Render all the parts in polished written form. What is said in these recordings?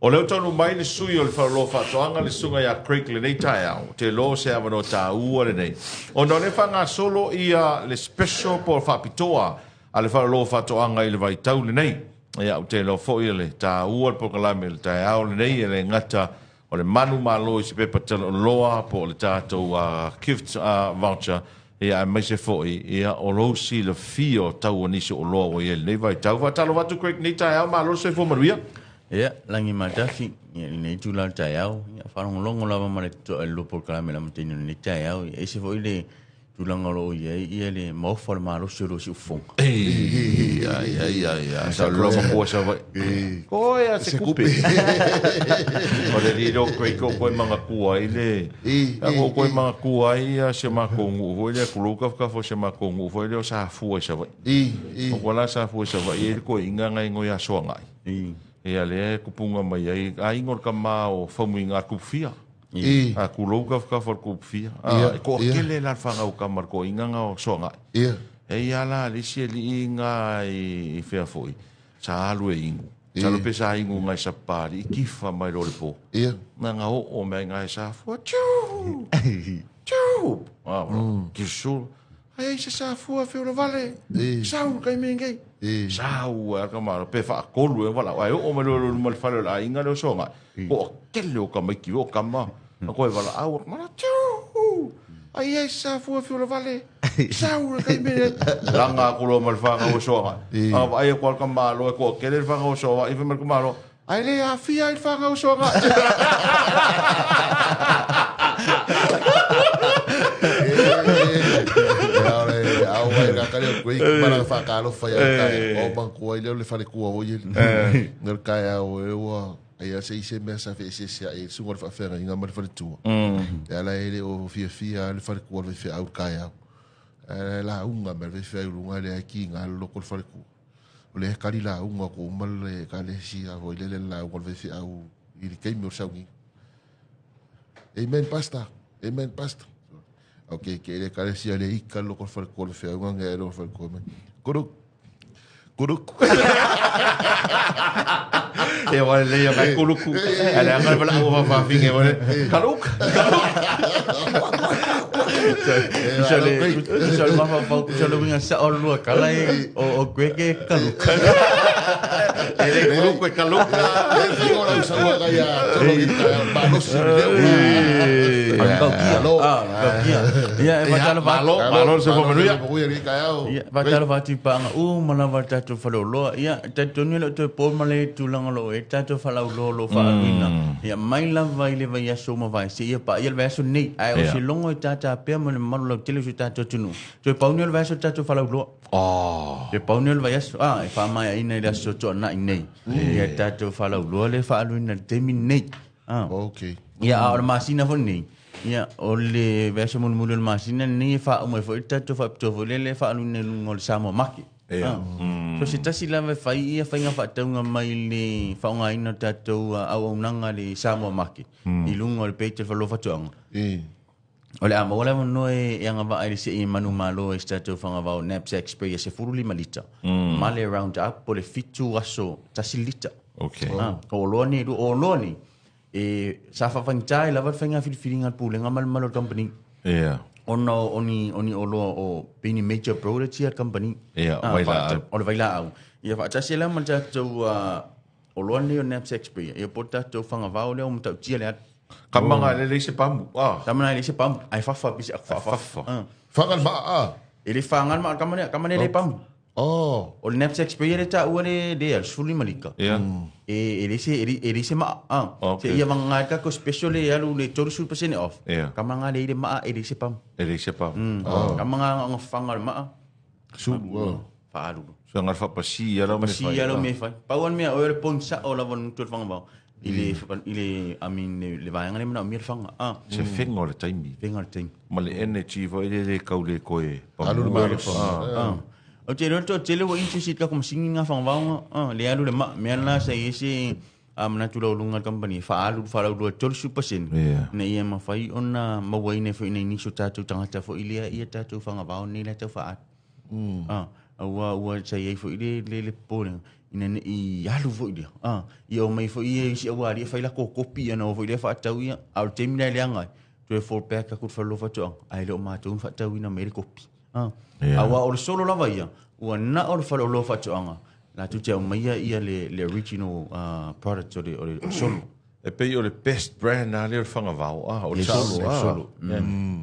O leo tonu mai le sui o le whalo whatoanga le sunga ia Craig le nei tae au. Te lo se amano ta ua le nei. O no le whanga solo ia le special po whapitoa a le whalo whatoanga i le vai tau le nei. Ia o te lo fo ia le ta ua le pokalame le tae au le nei e le ngata o le manu malo i se pepa talo loa po le tātou gift voucher. Ia mai se foi ia o rosi le fio tau o nisi o loa o ia le nei vai tau. Talo watu Craig nei tae au malo se fo maruia. Ia, langi matafi, nei tūlau tai au, ia whanongolongo lawa mare to e lupo kalame la matino nei tai au, e se foi le tūlangolo ia le maufa le maro se rosi ufonga. Ia, sa loma kua sa vai. Ko ia se kupe. O le riro koe manga kua i le. Ako koe manga kua i a se makongu. Foi le kuluka fo se makongu. Foi le o sa fua sa vai. O kola sa fua sa vai. Ia koe inga ngai ngoi a soa ngai. Ia le kupunga mai ai a ingor ka ma o famu inga kupfia. A kulouka ka for kupfia. Ko kele la fanga o ka marko inga nga o songa. E ia la le si li inga i fea foi. Sa alu e ingu. Sa lo pesa ingu ngai sa pari kifa mai lo le po. Nga o me ngai sa fo. Chu. Chu. Kisul. Ai sa fua fe o vale. Sau kai mengai. Sau ka maro pe fa kolu e wala ai o me lo mal falo la inga lo songa ko kele o ka mai ki o ka ma ko e wala au ma chu ai sa fu lo vale sau ka me langa ko lo mal fa o songa ai ko ka ma lo ko kele fa o songa i fa mal ko ma lo ai le a fi ai fa o songa au ai ga kale ko i para fa ka lo fa ya o ban ko ile le fa le ko o ile nel ka ya o e wa ai se se me sa fe se e su ngor fa fer inga mar fa tu ya la ile o fia le fa ko le fe au ka ya la unga mer fe unga le ki nga lo ko fa ko le kali la unga ko mal le ka le si a o ile la ko le fe au i ke mi o sa ngi amen pastor. Ok, que ele carecia ali, calo com o colo feio, não é o colo come. Curu. Eu olhei a curu. Ela agora vai lá o vafim, eu olhei. Caluk. Já lo vinha sa olua kala o kweke kaluk. Ele curu com caluk. Ele agora usa o gaia, balos se deu. Ia, malo se foi menuia. Ia, batalo vati panga mana vata tu falo lo. Ia, tatoni lo tu po male tu langolo e tatu falo lo fa wina. Ia, mai la vai le vai aso ma vai. Ia pa ia vai aso nei. Ai o si longo tata pe mo malo tele su tatu tunu. Tu pa unio vai aso tatu falo lo. Tu pa unio vai aso. E fa mai ina le aso to na nei. Ia tatu falo lo le fa wina temi nei. Okay. Ia, a masina fo nei. Ia, o le verso mulu le masina ni fa o me foi tatu fa to le fa lune ngol samo maki. So se tasi la fa ia fa nga fa tanga mai le fa nga ina tatu au nanga le samo maki. I lungo le peite fa lo fa tanga. Ole ama wala no e nga va ai se manu malo e tatu fa nga va knapsack spray se furuli malita. Male round up le fitu aso tasi lita. Okay. O loni e sa fa fantai la va fanga filinga pule nga mal company oni olo o bini major product here company o vaila au ia fa tasi la man tu o loni o knapsack spray e porta tu fanga va o le um tau tia le kamanga le se pam tamana le se pam ai fa bis fa fangal ma ele fangal ma kamane le pam o le knapsack spray le ta o le de suli malika ele se ma se ia manga ka ko special le alu le 30% off kamanga le ma ele se pam kamanga nga fangal ma su fa alu so nga fa pasi ya me fa pa wan me o le ponsa o la von tu fanga ba ile amin le vanga le na mi fanga se fengo le taimi ma le energy vo ile ka le koe alu ma o te roto te le wo inchi ka kom singa fanga le alu le ma me na se isi amna tu lo lunga company fa alu lo tol supersin ne ia ma fai ona ma wai ne fo ina ni so tatu tangata fo ilia ia tatu fanga ba ni la ta fa ua sai ai fo le pole ina I alu fo dia ia o mai fo ia si ua ria faila ko kopi ana fo ia fa tau ia au te mina le anga tu for back ka ku fa lo fa tu ai lo ma tu fa tau ina me kopi awa o solo lava ia ua na o fa lo fa tu anga la tu te o mai ia le original product o le solo e pe o le best brand na le fanga vau o le solo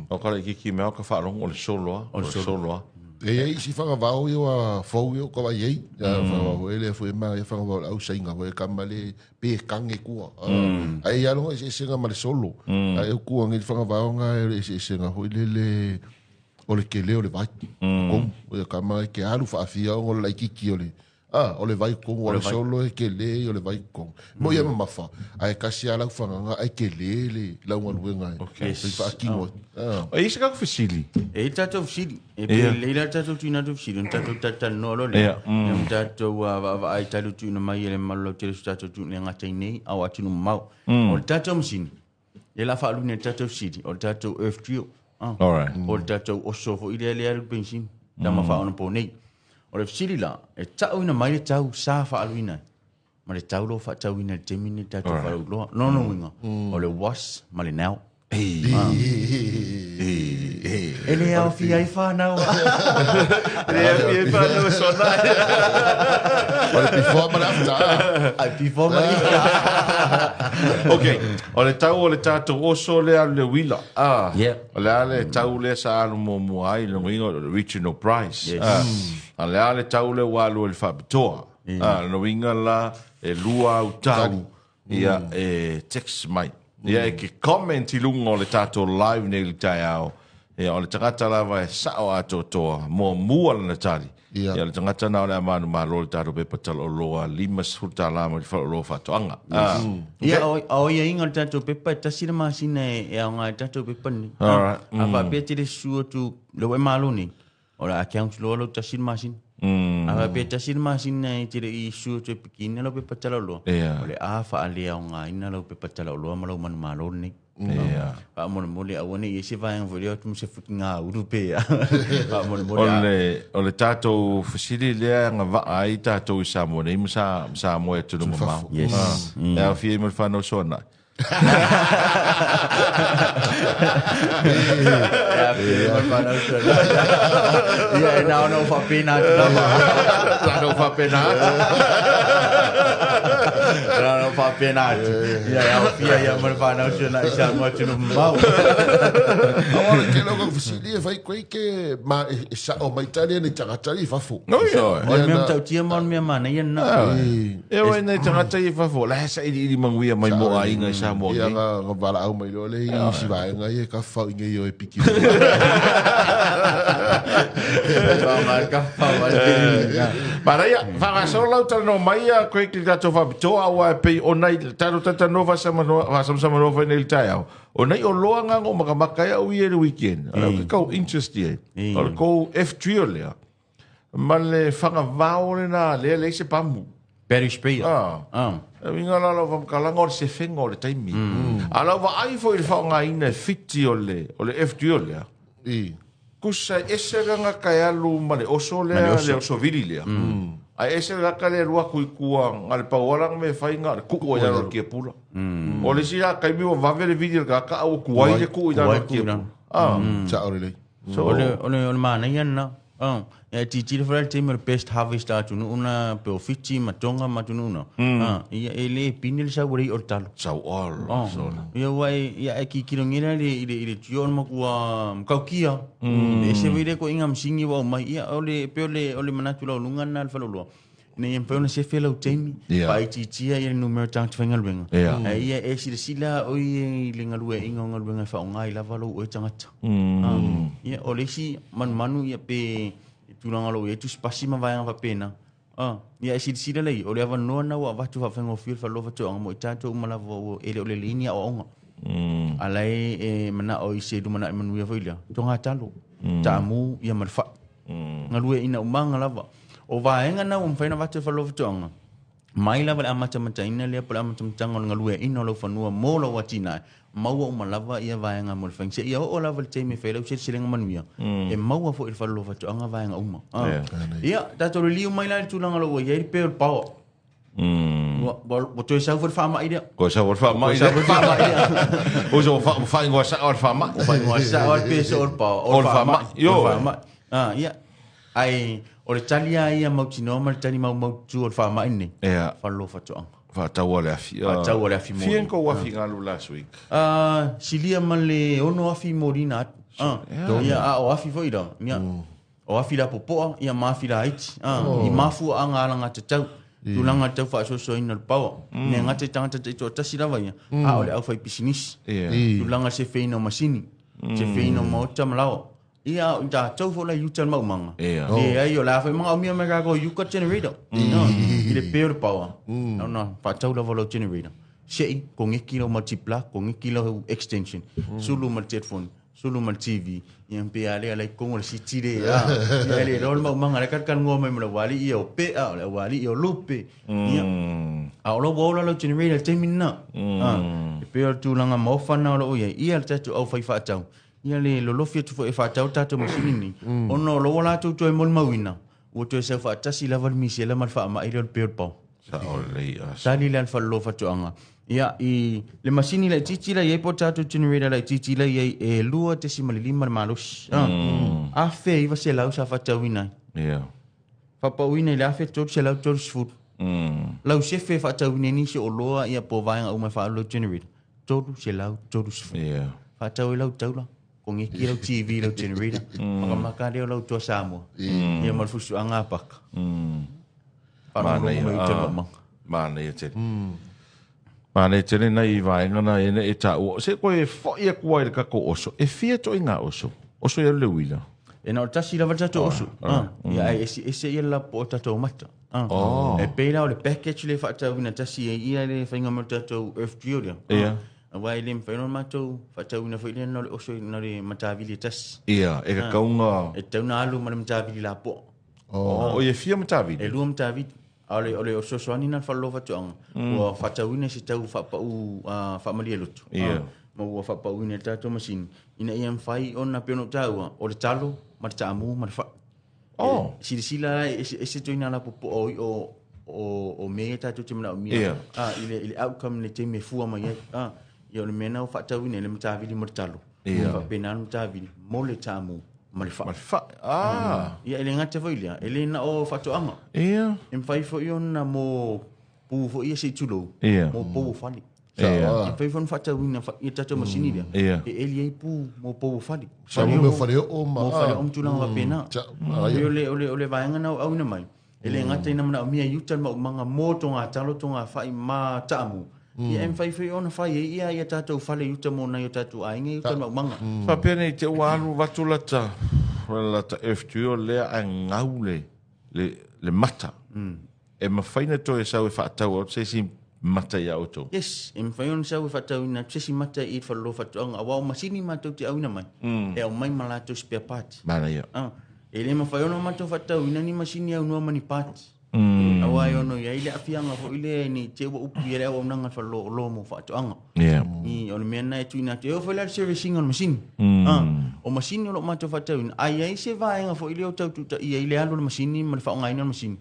o kala ki me o ka fa long o le solo e si fanga vau yo a fo yo ko vai ya fanga ele foi ma ya fanga vau au singa vai kamale pe kange ku ai ya lo se singa ma solo ai ku ngi fanga vau nga se singa ho le o le kele o le vai kom o kamale ke alu fa afia o le kiki o le o le vai kom o le solo e kele o le vai kom mo ya ma fa ai kasi ala fanga nga ai kele la un luenga okay fa kingo e se ka fasili e tato fasili e pe le tato tina to fasili tato tata no lo le tato va ai tato tina mai le malo te tato tina ngata nei au atu mau o tato msini e la fa lu ne tato fasili o tato earth all right o tato o sofo ile le bensin da ma fa on po nei o le fasili la e tau ina mai le tau sa fa aluina ma le tau lo fa tau ina te mini tato fa lo no winga o le was ma le now ele au fi ai fa now ele au fi ai fa no sona o before ma after ai before ma okay o le tau o so le le wila yeah o le tau le sa alu mo ai le winga the original price le tau le walu le fa bitoa no winga la e lua u tau ia e text mai ia e ke comment I lunga o le tato live nei le tai au ia o le tangata lava e sao ato toa mo mua na tari ia le tangata na o le amanu malo le tato pe patalo loa lima suta lama di whalo loa whatoanga ia o ia inga le tato pepa e tasira masina e au ngai tato pepa ni apa pia tire sua tu lo e malo ni o le account lo tasira masina apa pia tasira masina e tire I sua tu pikina lo pepa talo loa o le afa ale au ngai ina lo pepa talo loa malo manu malo ni pa mo le awone ye se vai en volio tu se futinga europea pa mo o le tato fasili le nga va ai tato sa mo nei sa mo e tu no ma yes e fi mo fa no sona yeah now no fa pena no fa pena no fa pena yeah ya mo fa no sona sa mo tu no mau agora que logo fasili vai coi que ma sa o mai tali ni tangata fa fu no yo o me tau tia mon me mana ia na e o nei tangata fa fu la sa I mangui mai mo ai nga sa mo ia nga bala au mai lo le si vai nga ia ka fa inga yo e piki para ia fa so lo tal no mai a ko ki ta fa to a wa pe o nei ta no va sama no va nei tai o nei o lo nga ngo maka ia wi e weekend ala ko interest ye o ko F3 o le ma le fa va o le na le se pamu Perry Spear Winga la lo vam kala ngor se fengo le taimi. Ala va ai foi il fa nga ina fiti o le FD o le. Kusa ese nga kaya lu male oso le oso vili le. A ese nga kale lua kui kua ngal pa wala me fai nga ku ko ya lo ke pula. O le sia kai mi va vele video ka ka o kuai le ku ya lo ke. Sa ole. So ole mana yana. E ti le fral team best harvest atu una pe ofiti matonga matunu ia ele pinil sa wori ortalo sa all ia wai ia ki kilongira ile tion mo kwa kaukia e se vire ko inga msingi wa mai ia ole manatu lo lunga na falo lo ne em pe ona se fela utemi pai ti ia numero tang twenga luenga ia e sila o ile ngalue inga ngalue fa ngai lava lo o tangata ia ole si manu ia pe tulanga lo e tu spasi ma vai nga pena ia sila lei ole ava no na wa tu fa fengo fil fa lo fa to mo tato mala vo ele ole linia o nga alai e mana o ise du mana manu ia foila to nga talo tamu ia marfa ngalue ina umanga lava o va enga na fa na va tu fa lo fa to nga mai lava le amata ina le pula amata ngol ngalue ino lo fanua mo lo watina maua uma lava ia vaenga mo fang se ia o lava le teme fele se silenga manuia e maua fo il fallo fa anga vaenga uma ia da to liu mai la tulanga lo ia i pe pao bo to sa for fama ida ko sa for fama ida o so fa ngo sa or fama or pe so or pao or fama yo ia ai o le talia ia mautino ma le tali mau tu o fama ini fallo fa anga fa tau le afi mo fien ko afi ngalu last week silia male ono afi morina ia o afi foi da ia o afi la popo ia mafi la it i mafu anga langa tau tulanga tau fa so ina pau ne ngate tanga to tasira vai o le au fai business tulanga se feino masini se feino mo tamlao ia da tau fo la yutan mau manga ai o la fa manga o mia mega go you got generator ile peor power no fa tau la volo generator sei con kilo multipla con kilo extension sulu multi phone sulu multi tv yang pe ale ala con le sitire ale rol mau manga le kan ngo me le wali io pe le wali io lupe ia a lo bola lo generator temina peor tu langa mo fa na lo ia tatu au fa tau ia le lolofia tu fo e whātau tātou masini ni. Ono lo wala tu e mol mawina. O tu e sa whaatasi lava le misi e la mal wha ama ere o le peor pau. Sa o lei as. Sa li lan whalo whatuanga. Ia i le masini la titila iei po tātou generator la titila iei e lua te si malilima le malos. A whea iwa se lau sa whatau inai. Ia. Whapau inai le a whea tōru se lau tōru sifuru. Lau se whea whatau inai ni se o loa ia po vaenga umai whaalo generator. Tōru se lau tōru sifuru. Ia. Whatau e lau taula. Kung iki lau TV lau generator. Makamaka leo lau tua Samoa. Ia malfusu anga paka. Mana ia tele. Mana ia tele na i vaenga na ene e tau. Se koe e fwoi a kua i kako oso. E fia to inga oso. Oso ia le wila. E na o tasi lava tato oso. Ia ese ia la po tato mata. E peira o le package le whaatau ina tasi e ia le whainga mo tato Earth Georia. Ia. Wai le mwhaino matou, whatau ina whaile na le oso na le matawili tas. Ia, e ka kaunga. E tau na alu ma le matawili la po. O ia fia matawili? E lua matawili. Ole oso soani na whalo whatuanga. Ua whatau ina si tau whapau whamali e lutu. Ia. Ma ua whapau ina tātou masini. Ina ia mwhai o na peono taua. O le talo, ma le taamu, ma le wha. Sila ese to ina la popo o mea tātou te mana o mia. Ia. Ile outcome le te me fua mai ai. Ia le mena o whaatau ina le matawili mo le talo. Ia. Whapena matawili mo le tamu ma le wha. Ma le wha, Ia ele ngate whailia. Ele na o whatuanga. Ia. E mwhai fo iona mo pū fo ia se tulo. Ia. Mo pō whali. Ia. E whai fo whaatau ina ia tato masini lia. Ia. E eli ei pū mo pō whali. Sa mo me whare o ma. Mo whale o mtulanga whapena. Ole vaenga nau au ina mai. Ele ngate ina mana o mia yutan ma umanga mo tonga talo tonga whai ma taamu. Ia em fai ona fai ia tātou whale yuta mo na tātou ainga yuta ma umanga. Whapena i te waru watulata. Lata FTO lea a ngaule le mata. E mawhaina to e sau e whaatau au se si mata i auto. Yes, e mawhaina sau e whaatau ina se si mata i whalo whatuanga. Awao masini mātou te au ina mai. E au mai malato spare part. Mana ia. E le mawhaina mātou whatau ina ni masini au nua mani part. Awai ono ia ile afianga fo ile ni te wa upu ia o nanga fa lo mo fa to anga ni o me na tu ina te o fa la servicing on machine o machine lo ma to fa te ai se va nga fo ile o tau tu ia ile alo machine ma fa nga ina machine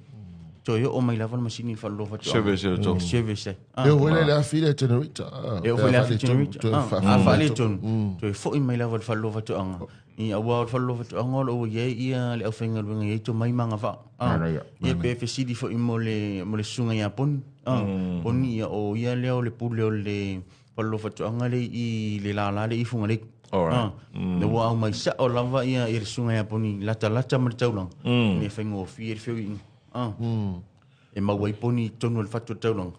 to yo o mai la machine fa lo fa to service to service eu vou le la file generator eu vou le generator fa le ton to fo mai la fa lo fa to anga i awa fa lo fa to anga lo ia le au finga lo ia to mai manga fa ia pe fesidi fo mo le sunga ia pon poni ia o ia leo le pule o le fa lo fa to anga le i le la le i funga le le wa mai sa o lava ia i sunga ia poni lata ma taulang me finga o fi e mawai poni tonu le fatu taulang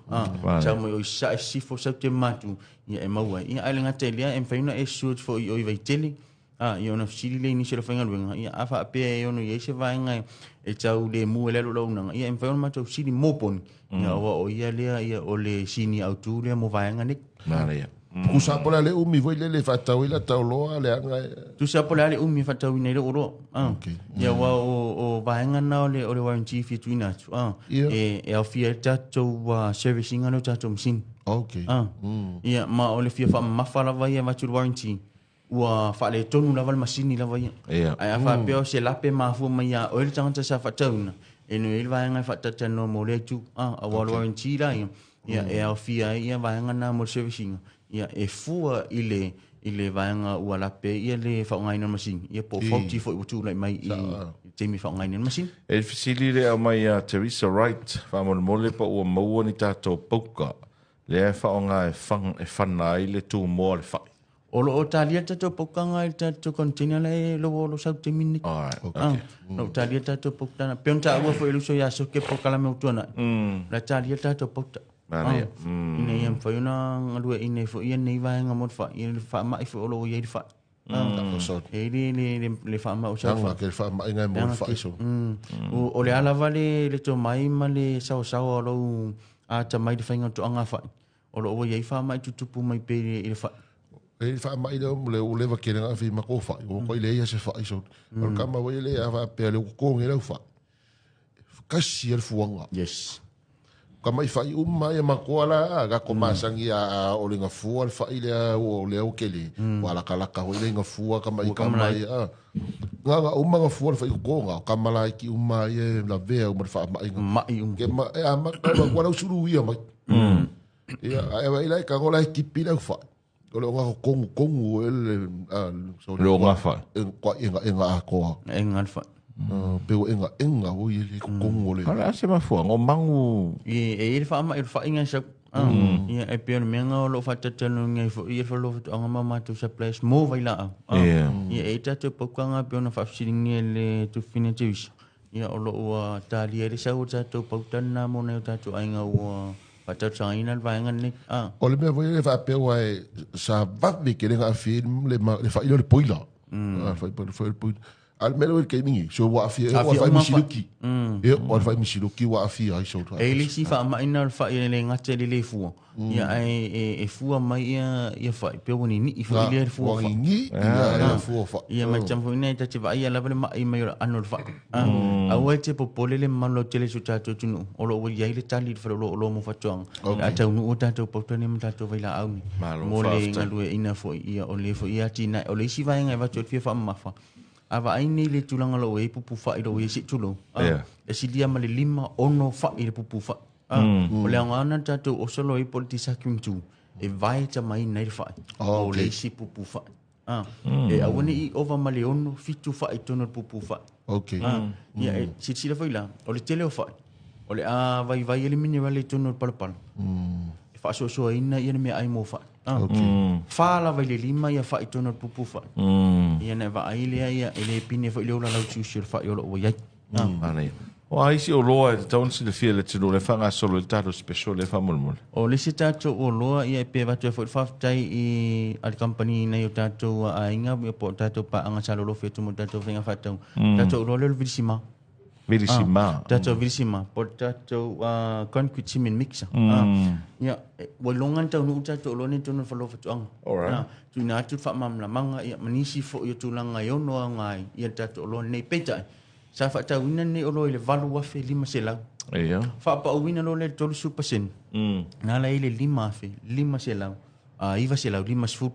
sa mo o sa sifo sa te matu ia e mawai ia ai ngata lia em faina e suit fo i vai tele ia ona sili le ni se fainga luenga ia afa pe e ono ia se vainga e tau le mu le lo nanga ia em faina matu sili mo poni ia o ia le ia o le sini autu le mo vainga nik Ku sa pola le umi voi le fatau ila tau loa le anga. Tu sa pola le umi fatau nei lo ro. Ia wa o vaenga na le warranty fi tuina. E au fia tato wa servicing ano tato machine. Okay. Ia ma o le fia fa mafala vai ma tu warranty. Ua fa le tonu lava le machine lava ia. Ai fa peo se lape ma fu mai ia o le tanga sa fatau na. E no il vaenga fa tata no mo le tu. A wa warranty la ia. Ia e au fia ia vaenga na mo servicing. Ia e fua ile vaenga ua lape ia le whaongai na machine. Ia po fauti fo utu lai mai i teimi whaongai na machine. E fisili le au mai a Teresa Wright, whamon mole pa ua maua ni tātou pauka. Le e whaonga e whana i le tū moa le whai. Olo o talia tātou paukanga i tātou container le lo sau te mini. No talia tātou paukana. Peon tā ua fo iluso ia so ke paukala me utuana. La talia tātou paukana. Ine ia mwhaiuna ngalua ine fo ia nei vaenga mod wha. Ia le wha mai fo olo o ia le wha. E le wha mai o sa wha. Ke le wha mai ngai mod wha iso. O le alawa le to mai ma le sao o lo a ta mai le whainga to anga wha. Olo o ia i wha mai tutupu mai pe i le wha. E wha mai le o lewa kere nga whi mako wha. O koi le ia se wha iso. O kama wai le a wha pia le ukonge lau wha. Kasi al fuanga. Yes. Kama i whai umma e makoa la ga ko masangi a o le nga fua le whai le o le au kele. Wa laka hoi le nga fua kama i kama i nga umma nga fua le whai ukonga. Kama la ki umma i la vea umma le wha mai nga. Mai umma. Ke ma e a ma wala usuru ia mai. Ia e wai lai ka ngola i kipi lau whai. O le nga kongu e le Lo nga whai. Kwa inga a koa. Enga whai. Pero enga o ile kongo le. Ala se mafua ngo mangu. E le wha mai le wha inga sa. Ia e pia menga o lo fa tatanu ngai fo ia fo lo fa anga mama tu sa place mo vai la. Ia e tatu pokang pia na fa siringi le tu finitius. Ia o lo wa talia le sa o tatu pautana mo na tatu ainga o patatu sa ina va inga ni. O le me voi le fa pe wa sa va me ke le nga film le fa ile le poila. Fa le poila. Al melo el kaimingi so wa fi wa fa misiluki e wa fa misiluki wa fi ai so e li si fa ma ina fa le ngate le fu ia e fu mai ia fa pe woni ni i fa le fu fa ni ia fu fa ia ma champo ina ta va ia la le mai mai anol fa a wa te popole le malo tele su ta tu nu o lo ia le tali fa lo mo fa tong a ta nu o ta to potone mo ta to vai la au mo le ngalu ina fo ia o le fo ia tina o le si va nga va tu fa ma fa ava aini le tulanga lo e pupu fa i lo e si tulo. E si dia male lima ono fa i le pupu fa. O le angana tato o solo i politisa kim tu. E vai ta mai nei fa. O le si pupu fa. E awane i ova male ono fitu fa i tono pupu fa. Okay. Ia e si la faila. O le tele o fa. O le a vai ele mini vale tono palapala. E fa so ina ia me ai mo fa. Fa la vai le lima ia fa i tono pupu fa. Ia ne va ai le ia ele pine fo le ola lau tsushir fa yo o ia. Ana. O ai si o loa e taun si le fia le tino le fanga solo le tato special le famulmul. O le si tato o loa ia pe va tu fo fa tai i al company na yo tato a inga po tato pa anga salo lo fetu mo tato venga fa tau. Tato lo le visima. Vilisima. Tato vilisima. Po tato concrete cement mixer. Ia walongan tau nu tato lo ne tono fa lo fetu anga. Alright. Tu na tu fa mam la manga ia manisi fo yo tulanga yo no ngai ia tato lo nei peta sa fa ta wina nei lo ile valu wa fe lima sela Ia. fa pa wina lo le tolu supersen na la ile lima sela iva sela lima sfu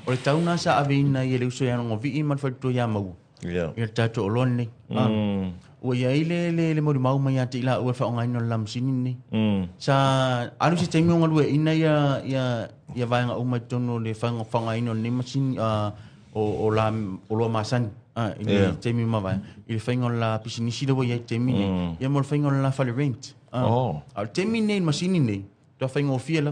o le tauna sa avina ia le uso ya no vi man fa to ya mau ia tato lo nei o ia ile le mo mau mai ati la o fa ngai no lam sinini sa alu si temi ngalu ina ia vai nga uma tono le fanga ino ni masin o lo masan ile temi ma vai ile fanga la pisini si do ia temi ia mo fanga la fa le rent al temi nei masini nei do fanga o fia la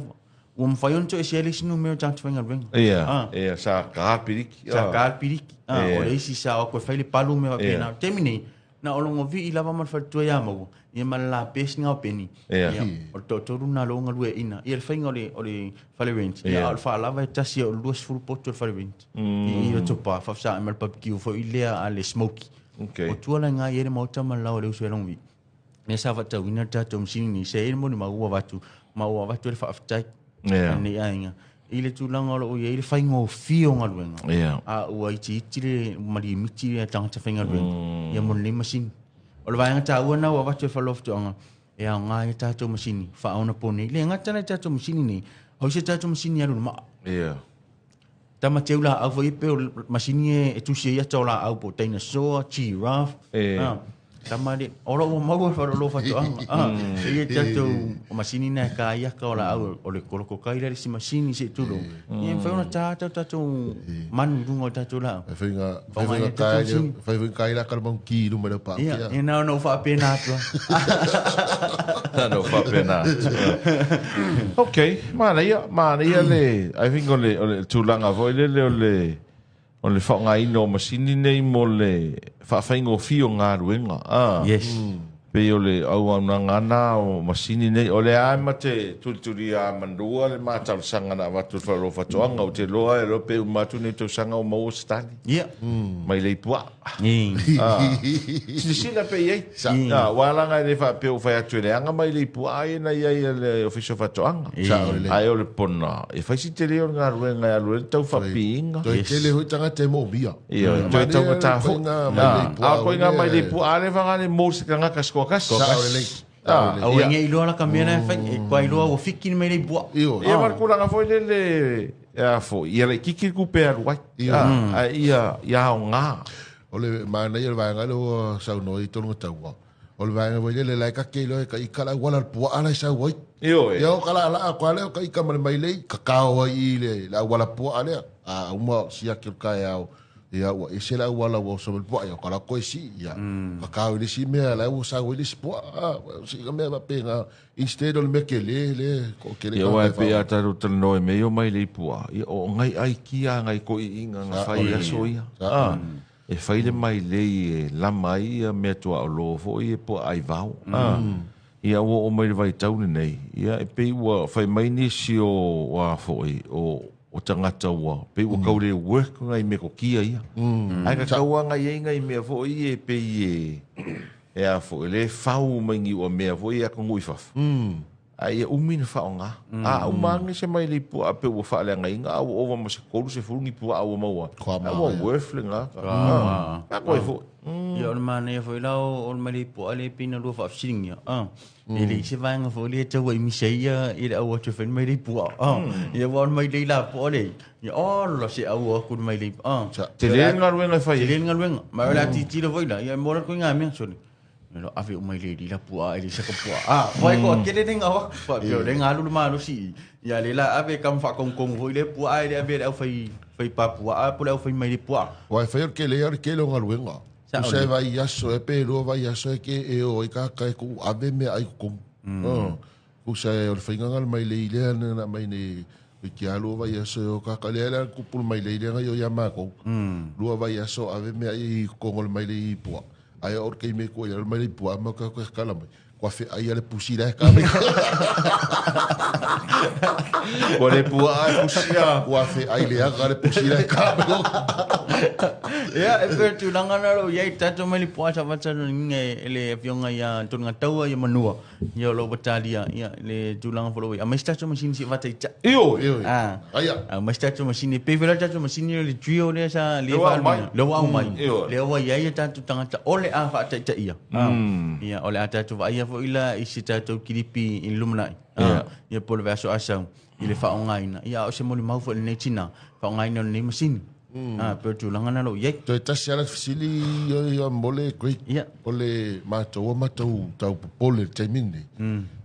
o mo fayon to ese lis numero tanto fanga ring ia sa karpiriki o le si sa o ko fa le palu me va pena temi nei na olongo vi lava mal fa to ya mau ia mal la pes nga peni o to na lo nga lue ina ia fainga ole falevent ia alfa lava tasi o luas full pot falevent ia to pa fa sa mal barbecue fo ilea ale smoky o tu la nga ia mo tama la ole uso long vi me sa va ta wina ta to msini se mo ni mau watu le fa aftai ni ainga I le tūlanga o ia i le whaingo fio ngā ruenga. Ia. A ua i ti le mari miti le tangata whainga ruenga. Ia mon le masini. O le vaenga tā ua nau a watu e whalofu tuanga. E a ngā e tātou masini. Whaona pone. Le ngata nei tātou masini nei. Au se tātou masini alu maa. Ia. Tama te ula au fai pe o masini e tusi ia tau la au po teina soa, giraffe. Tama de ora o mau fa lo fa tuanga. Ia tātou masini na ka ia ka ola au o le koloko kai le si masini se tulo. Ia fa ona tātou manu rungo tātou la. Fai kai la ka mau ki lu mele pa. Ia no fa pena tu. No fa pena. Okay, mana ia le I think ole tulanga voi le o le whaonga ino masini nei mo le whaafeingo fio ngā ruenga. Yes. Pe o le au na ngana o masini nei. O le aima te turi a mandua le mātau sanga na watu wharo whatoanga o te loa e rope u matu nei tau sanga o mau stani. Ia. Mai lei pua. Sila pe iei. Walanga e le whape o whai atu e le anga mai lei pua ai na iei le ofisio whatoanga. Ai o le pona. E whaisi te leo ngā ruenga e alu e tau whapi inga. Toi te le hui tanga te mo bia. Ia. Toi tau ka tāwhu. A koe ngā mai lei pua. A le whangane mōsi ka ngaka skokas. Au inge i loa la kamera e whai, kua i loa o whiki ni mai rei bua. Ia markuranga foi le ia fo, ia le kiki kupe aruai. Ia o ngā. O le mana ia le vaenga le o sau noi tonu taua. O le vaenga foi le lai ka ke loe ka i kala wala pua ala i sau wai. Ia o kala ala a kwa leo ka i kamare mai lei, ka kao i le la wala pua alea. A uma sia ki kai au. Ia ua e se la wala wo so po ia kala ko si ia ka ka le si me la wo sa wo le si po si ka me va pena instead of me ke le ko ke le ia wa pe ata ro tel no me yo mai le po ia o ngai ai ki a ngai ko inga nga fai a so ia e fai le mai le la mai me to o lo fo ia po ai vau ia o mai vai tau nei ia e pe wa fai mai ni si o wa fo o tangata ua. Pe ua kaure work ngai me ko kia ia. Ai ka kaua ngai ngai mea fo i e pe i e a fo le fau mangi ua mea fo i a kongui faf. Ai e umina fao ngā. A umangi se mai le pua pe ua faa lea ngai ngā au ova ma se koru se furungi pua au maua. A ua worth le ngā. A koe fo. Ia o le mana ia fo i lao o le mai le pua le pina lua faa fsiringia. E le se vanga fo le tau ai misa ia i le au atu when mai le pua. Ia wā mai le la pua le. Ia ola se au aku mai le. Te le ngā ruenga whai. Te le ngā ruenga. Mai ola ti tira voila. Ia mora koe ngā mea sori. Ia awe o mai le la pua e le saka pua. Wai ko kere ne ngā wak. Ia le ngā lulu maa si. Ia le la awe kam wha kong voi le pua e le awe le au whai papua. A pula au whai mai le pua. Wai whai ke le ar ke lo ngā ruenga. Usai vai aso e pe roa vai aso e ke e o i ka kai ku ave me ai ku. Usai o whainga ngal mai le ile na mai ne ki alo vai aso o ka ka le ala ku pul mai le ile ngai o ya ma ko. Lua vai aso ave me ai ko ngol mai le pua. Ai or ke me ko ia mai le pua ma ka ko kala mai. Kwa fe ai ale pusi le ka. Ko le pua ai pusia. Kwa fe ai le aga le pusi le ka. Ia, e pere tu langana ro, iai tato mai li puasa whatana ninge ele fionga ia tunga taua ia manua. Ia lo batalia, ia le tu langa follow. A mais tato masini si wata ita. Iyo. Aia. A mais tato masini, pe vela tato masini le trio le sa le wa mai. Le wa mai. Le wa ia tato tangata ole a wata ita ia. Ia, ole a tato wa ia fo ila isi tato kiripi illuminai. Ia pole vaso asau. Ile whaongaina. Ia o se moli mau fo le nei tina. Whaongaina le nei masini. Pero tu langana lo ye. Toi tasi ala fisili yo mole great. Ole matou tau pole taimini.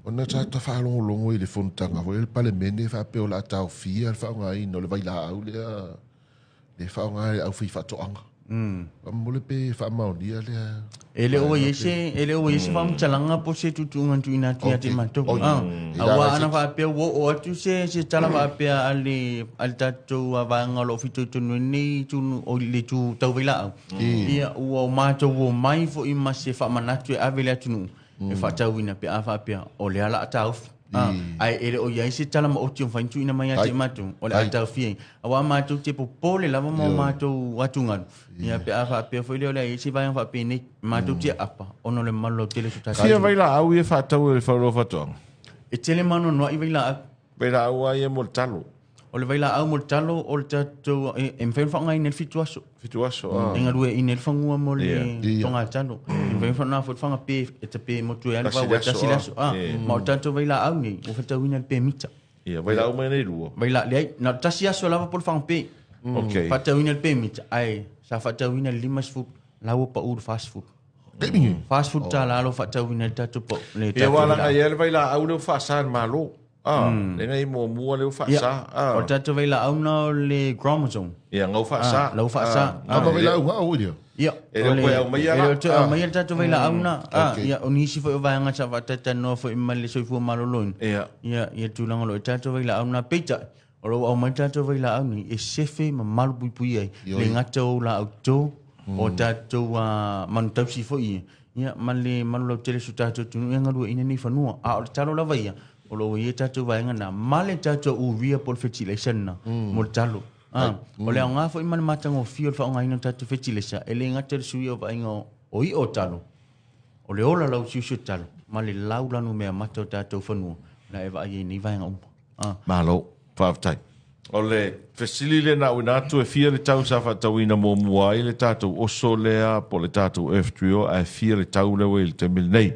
Ona ta fa longo ile fontanga vo el pale mene fa pe ola tau fia fa ngai no le vai la au le fa ngai au fi fa toanga. Mole pe fa mau dia le. Ele o yese fam chalanga po se tutungan tu ina tia te mato. Awa ana fa pe o tu se tala fa pe ali tatu avanga lo fitu tu ni tu o le tu tau vila. Ia o mato o mai fo i ma se fa manatu avela tu e fa tau ina pe afa pe o le ala tau. Ai ele o yese tala ma o tu fa tu ina mai te mato o le tau fi. Awa mato te po pole lava mo mato watungan. Ia pe afa pe foi le isi vai fa pe ni mato ti apa ono le malo tele tu ta. Sia vai la au e fa tau e fa ro fa tong. E tele mano no i vai la. Pe la au ai e mo talo. O le vaila au mo talo o le tatou e mfen fa ngai nel fitu aso. Enga rue i nel fangua mo le tonga talo. Mfen fa na fo fanga pe e te pe mo tu ala va wa tasilaso. Ma o tatou vaila au ni o feta wina pe mita. Ia vaila au mai nei rua. Vaila le na tasiaso lava por fanga pe. Okay. Fata wina pe mita. Ai sa fata wina 5 foot lawa pa ur fast food. Fast food ta lalo fata wina tatou po le tatou. Ia wala ai ele vaila au le fa san malo. Le ngai mo mua le fa sa. O tatou vaila au na le chromosome. Ia ngau fa sa. Lau fa sa. Apa vaila au dia? Ia. Ele ko au mai ala. Ele mai tatou vaila au na. Ia oni si fo vai nga sa tata no fo imale so fu malolon. Ia tulanga lo tatou vaila au na pita. O au mai tatou vaila au ni e sefe ma malu pui ai. Le ngata o la auto o tatou man tau si fo ia. Ia male malu tele su tatou tunu nga ru ina ni fanua. O talo la vai. O lo ia tatou vai nga na male tatou u ria por fertilization na. Mo talo. O le nga fo imana matango fio fa nga ina tatou fertilizer. Ele nga tel sui o vai nga o i o talo. O le ola lau siu talo. Male lau lanu mea mata o tatou fanua. Na eva ai ni vai nga umpa. Malo. Whaafitai. O le fesili le na wina atu e fia le tau sa whatauina mo mua i le tātou oso lea po le tātou F3O a fia le tau lewe i le temil nei.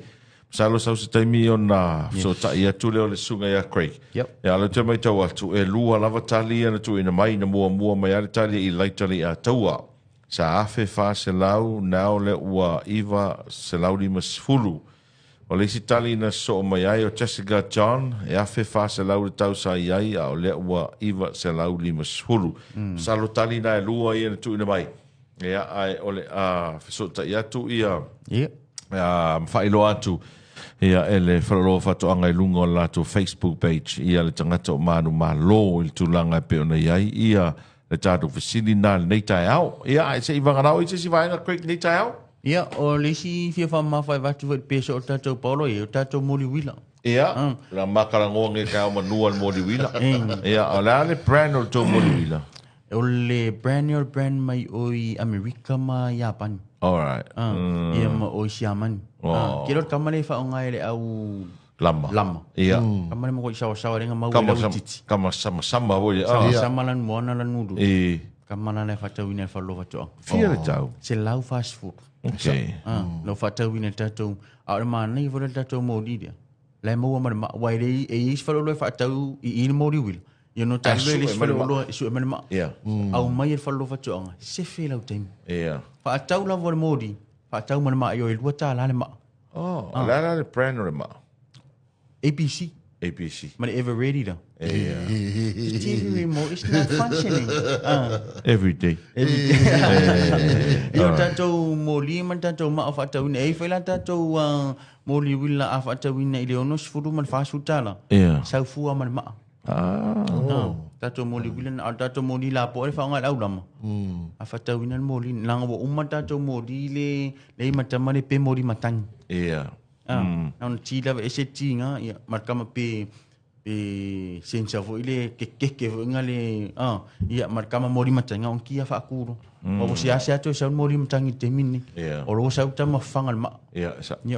Salo sau se taimi o na so ta ia tu leo le sunga ia Craig. E alo te mai tau atu e lua lava tali ana tu ina mai na mua mai ale tali i laitali a taua. Sa afe fa se lau nao le ua iwa se lau lima sifulu. O le sitali na so mai ai o Jessica John e afe fa se lau le tau sa iai a o le ua iwa se lau lima sifulu. Salo tali na e lua i ana tu ina mai. E ai o le so ta ia tu ia. Mfailo atu. Ia ele whalaloa whatoanga i lunga o lato Facebook page. Ia le tangata o manu malo i tulanga pe o nei ai. Ia le tātou whisini nā le nei tai au. Ia ai se i wanganau i se si vaenga Craig nei tai au. Ia o le si fia wha mawhai watu wai peso o tātou paulo i o tātou mori wila. Ia, la makarangoa nge kai o manua le mori wila. Ia o le brand o tō mori wila. O le brand mai o i Amerika ma Japan. Alright. Ia ma o i Siamani. Kiro kamale wha o ngai le au lama. Ia. Kamale mo ko i sawa renga mau i lau titi. Kama sama hoi. Sama lan moana lan nudu. Kamala le whatau ina whalo watoa. Fia le tau. Se lau fast food. Okay. Lo whatau ina tatou. A ora maa nei wala tatou mōri rea. Lai maua marama. Wai rei e is whalo loe whatau i ina mōri wila. Ia no tai loe lis whalo loe su e marama. Au mai e whalo watoa. Se whelau taimi. Whatau la wale mōri. Whatau marama i o e lua tā lale maa. Lala le brand o le maa. ABC. But ever ready though. It's every more. It's not functioning. Every day. Yo tatou moli man tatou ma afata wina. E whaila tatou moli wila afata wina i leono sifuru man whasu tala. Sau fua man maa. Tatou moli wila na tatou moli la po e whaonga lau lama. Afata wina moli. Langa wa uma tatou moli le matamare pe moli matangi. Nauna tila e se tinga ia markama pe sensa fo ile ke fo ngale ia markama mori matanga on kia fa kuro o se asia to sa mori matangi te mini o lo sa uta mafangal ma ia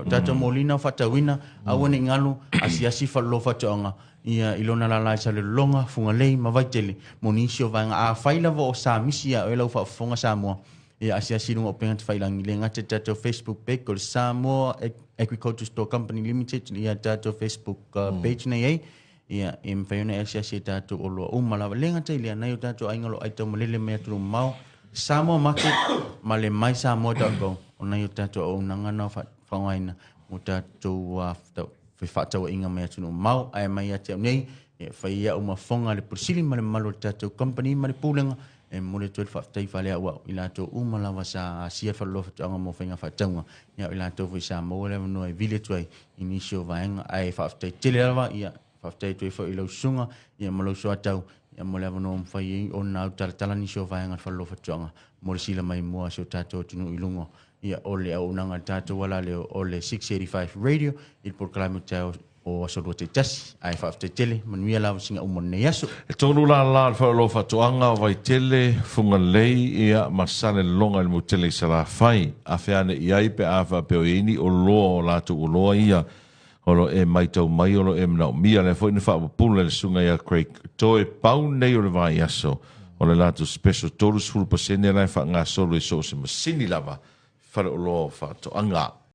tata molina fatawina awone ngalu asia si fa lo fatanga ia ilona la sa le longa funga lei mavaitele monisio vanga a faila vo sa misia o lo fa fonga sa mo ia asia si no penga failangi le ngate tato Facebook page ko Samoa Agriculture Store Company Limited ia tato Facebook page nei ia em faiona asia si tato o lo umala le ngate le na yo tato aingalo ai to lele me tu mau Samoa market male mai Samoa.com ona yo tato o nanga na fa ngaina mo tato wa fa tato inga me tu mau ai mai ate nei ia faia uma fonga le persili male malo tato company male pulenga e mole tu fa tai fa le wa ila to umala wa sa sia fa lo fa mo fenga fa tanga ya ila to fa mo le no e vile tu inicio va en ai fa tai televa ia fa tai tu fa ilo sunga ia mo lo so atau ia mo le no fa i on na tala ni so va en fa lo fa tanga mo sila mai mo so tato tunu ilungo ia ole au nanga tato wala le ole 685 radio il proclame tau o asolo te tasi ai fa te tele manuia la singa o mone yaso e tonu la fa lo fa toanga vai tele funga lei ia masale longa le mutele sala fai a feane ia pe ava pe ini o lo la tu o lo ia Olo e mai tau mai olo e mnau mia le foi ni fa pula le sunga ya Craig to e pau nei o le vai aso o le lato special tolu sul pasene lai fa nga solo e so se masini lava fa lo fa to anga